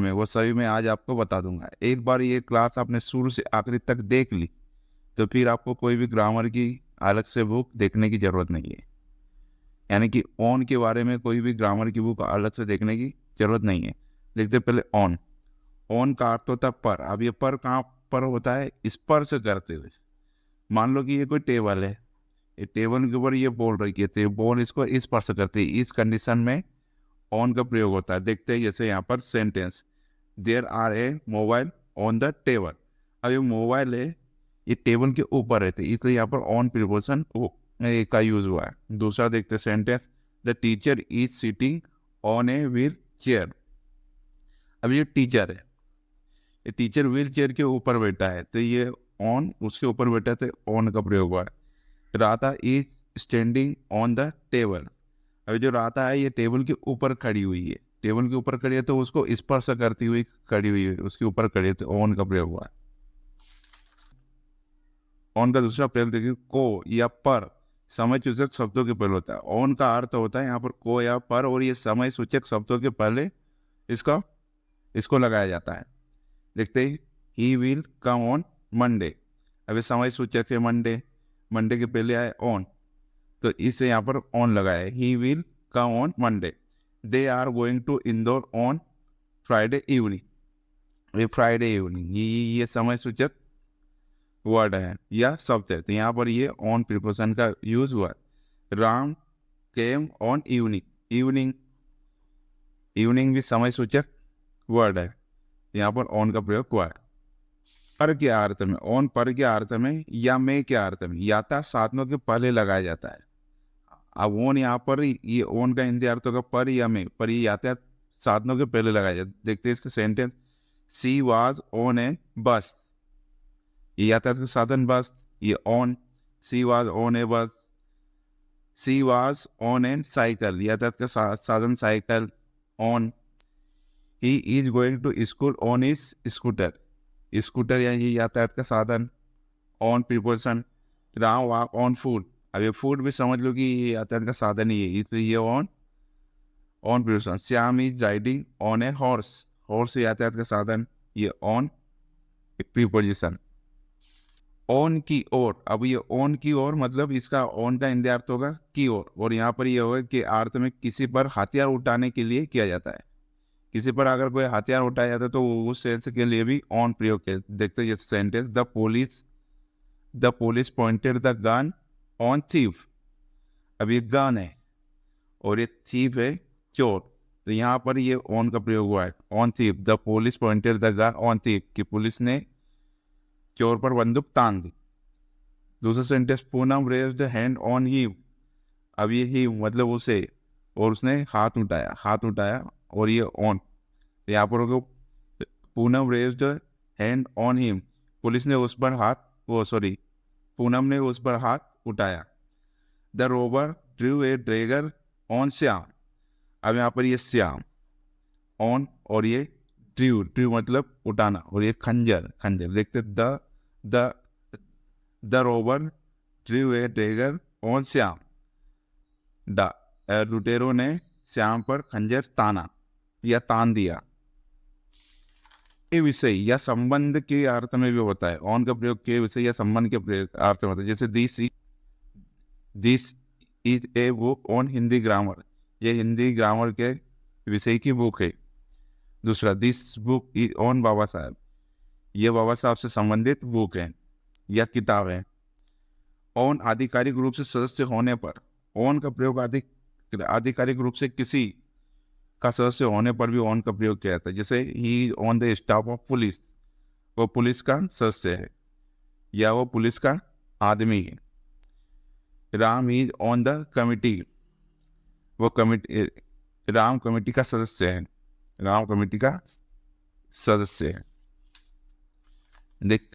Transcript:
में, वो सभी मैं आज आपको बता दूंगा। एक बार ये क्लास आपने शुरू से आखिरी तक देख ली तो फिर आपको कोई भी ग्रामर की अलग से बुक देखने की ज़रूरत नहीं है। यानी कि ऑन के बारे में कोई भी ग्रामर की बुक अलग से देखने की ज़रूरत नहीं है। देखते पहले ऑन। ऑन का अर्थ होता है पर। अब ये पर कहाँ पर होता है? स्पर्श करते हुए। मान लो कि ये कोई टेबल है, ये टेबल के ऊपर ये बॉल रखी है तो ये बॉल इसको स्पर्श करती है। इस कंडीशन में ऑन का प्रयोग होता है। देखते हैं जैसे यहाँ पर sentence, there are a mobile on the table. अब ये मोबाइल है, ये टेबल के ऊपर है, तो इसलिए यहाँ पर ऑन प्रीपोजिशन का यूज हुआ है। दूसरा देखते हैं sentence, the teacher is sitting on a wheel chair. अब ये टीचर है, ये टीचर व्हील चेयर के ऊपर बैठा है तो ये ऑन उसके ऊपर बैठा है तो ऑन का प्रयोग हुआ है। Radha is standing on the table. अभी जो राधा है ये टेबल के ऊपर खड़ी हुई है, टेबल के ऊपर खड़ी है तो उसको स्पर्श करती हुई खड़ी हुई है, उसके ऊपर खड़ी है तो ऑन का प्रयोग हुआ है। ऑन का दूसरा प्रयोग देखिए, को या पर समय सूचक शब्दों के पहले होता है। ऑन का अर्थ होता है यहाँ पर को या पर, और ये समय सूचक शब्दों के पहले इसका इसको लगाया जाता है। देखते ही, ही विल कम ऑन मंडे। अभी समय सूचक है मंडे, मंडे के पहले आए ऑन तो इसे यहाँ पर ऑन लगाया है। He will come on Monday. They are going to Indore on Friday evening. ये फ्राइडे इवनिंग ये समय सूचक वर्ड है या शब्द है, तो यहाँ पर ये ऑन प्रीपोजिशन का यूज हुआ है। Ram came on evening. Evening evening भी समय सूचक वर्ड है, यहाँ पर ऑन का प्रयोग हुआ है। पर के अर्थ में, ऑन पर के अर्थ में या में के अर्थ में याता साधनों के पहले लगाया जाता है। अब ऑन यहाँ पर ये ऑन का हिंदी अर्थ होगा पर या में, पर ये यातायात साधनों के पहले लगाया जाता है। देखते हैं इसके sentence, she was on a bus. ये यातायात का साधन बस, ये on. She was on a bus. She was on an cycle, यातायात का साधन cycle, on. He is going to school on is scooter. Scooter या ये यातायात का साधन, on preposition. Ram walk on food. अब ये फूड भी समझ लो कि ये यातायात का साधन ही है, इसलिए ये on preposition. Shyam is riding on a horse. Horse यातायात का साधन, ये ऑन प्रीपोजिशन। ऑन की ओर। अब ये ऑन की ओर मतलब इसका ऑन का हिंदी अर्थ होगा की ओर, और यहाँ पर ये होगा कि अर्थ में किसी पर हथियार उठाने के लिए किया जाता है। किसी पर अगर कोई हथियार उठाया जाता है तो उस सेंस के लिए भी ऑन प्रयोग किया। देखते हैं sentence, the police pointed the gun on thief. अब ये गन है और ये थीफ है चोर, तो यहाँ पर ये ऑन का प्रयोग हुआ है, on thief. The police pointed the gun on thief, कि पुलिस ने चोर पर बंदूक तान दी। दूसरा sentence, Poonam raised hand on him. अब ये हिम मतलब उसे, और उसने हाथ उठाया और ये ऑन, यहाँ पर होगा Poonam raised hand on him. Police ने उस पर पूनम ने उस पर हाथ उठाया। The Rober Drew A Drager on Shyam. अब यहाँ पर ये श्याम ऑन, और ये ड्रू मतलब उठाना, और ये खंजर। देखते, the Rober Drew A Drager on Shyam. लुटेरों ने श्याम पर खंजर ताना या तान दिया। के विषय या संबंध के अर्थ में भी होता है। ऑन का प्रयोग के विषय या संबंध के अर्थ में होता है। जैसे this is a book on Hindi grammar. ये हिंदी ग्रामर के विषय की बुक है। दूसरा, दिस बुक इज ऑन बाबा साहब। ये बाबा साहब से संबंधित बुक है या किताब है। ऑन आधिकारिक रूप से सदस्य होने पर। ऑन का प्रयोग आधिकारिक रूप से किसी का सदस्य होने पर भी ऑन का प्रयोग किया जाता है। जैसे ही on the staff of police, वो पुलिस का सदस्य है या वो पुलिस का आदमी है। Ram is on the committee, वो कमिटी, राम कमेटी का सदस्य है। राम कमेटी का सदस्य है। देख